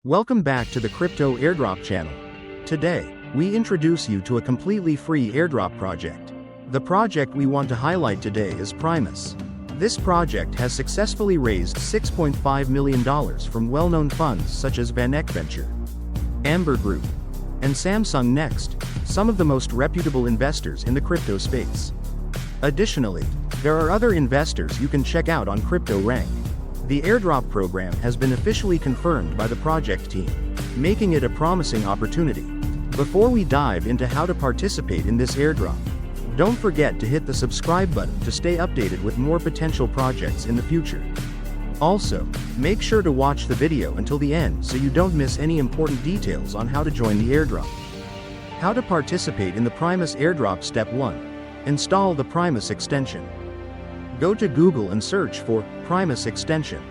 Welcome back to the Crypto Airdrop channel. Today, we introduce you to a completely free airdrop project. The project we want to highlight today is Primus. This project has successfully raised $6.5 million from well-known funds such as VanEck Venture, Amber Group, and Samsung Next, some of the most reputable investors in the crypto space. Additionally, there are other investors you can check out on CryptoRank. The airdrop program has been officially confirmed by the project team, making it a promising opportunity. Before we dive into how to participate in this airdrop, don't forget to hit the subscribe button to stay updated with more potential projects in the future. Also, make sure to watch the video until the end so you don't miss any important details on how to join the airdrop. How to participate in the Primus Airdrop. Step 1. Install the Primus extension. Go to Google and search for Primus extension.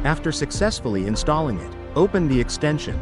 After successfully installing it, open the extension.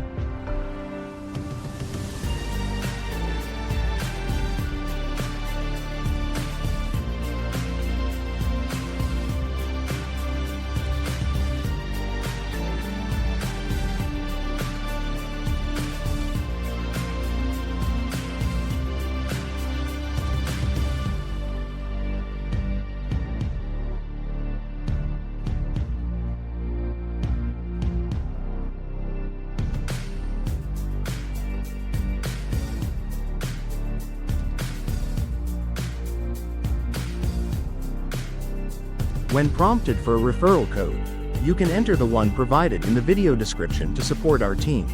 When prompted for a referral code, you can enter the one provided in the video description to support our team.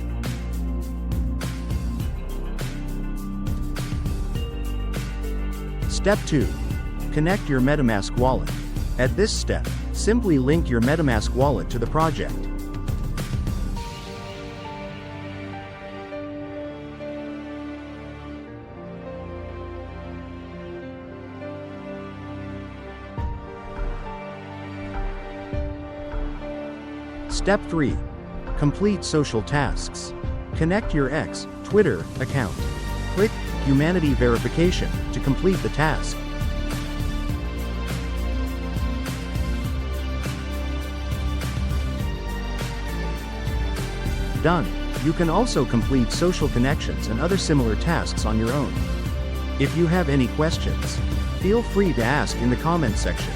Step 2. Connect your MetaMask wallet. At this step, simply link your MetaMask wallet to the project. Step 3. Complete social tasks. Connect your X, Twitter, account. Click Humanity Verification to complete the task. Done. You can also complete social connections and other similar tasks on your own. If you have any questions, feel free to ask in the comment section.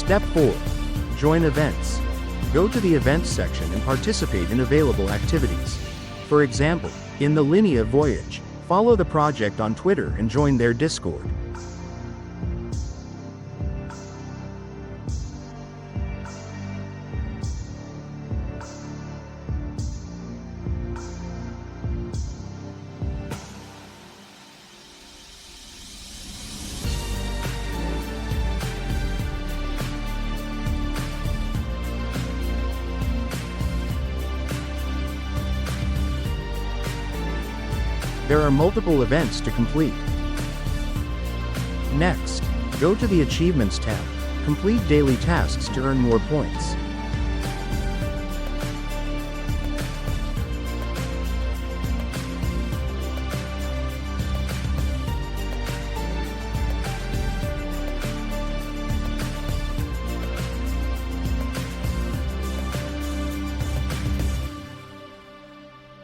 Step 4. Join events. Go to the events section and participate in available activities. For example, in the Linea Voyage, follow the project on Twitter and join their Discord. There are multiple events to complete. Next, go to the Achievements tab. Complete daily tasks to earn more points.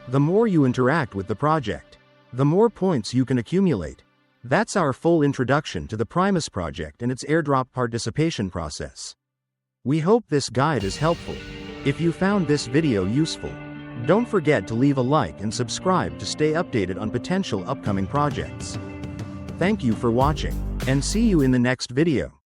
The more you interact with the project, the more points you can accumulate. That's our full introduction to the Primus project and its airdrop participation process. We hope this guide is helpful. If you found this video useful, don't forget to leave a like and subscribe to stay updated on potential upcoming projects. Thank you for watching, and see you in the next video.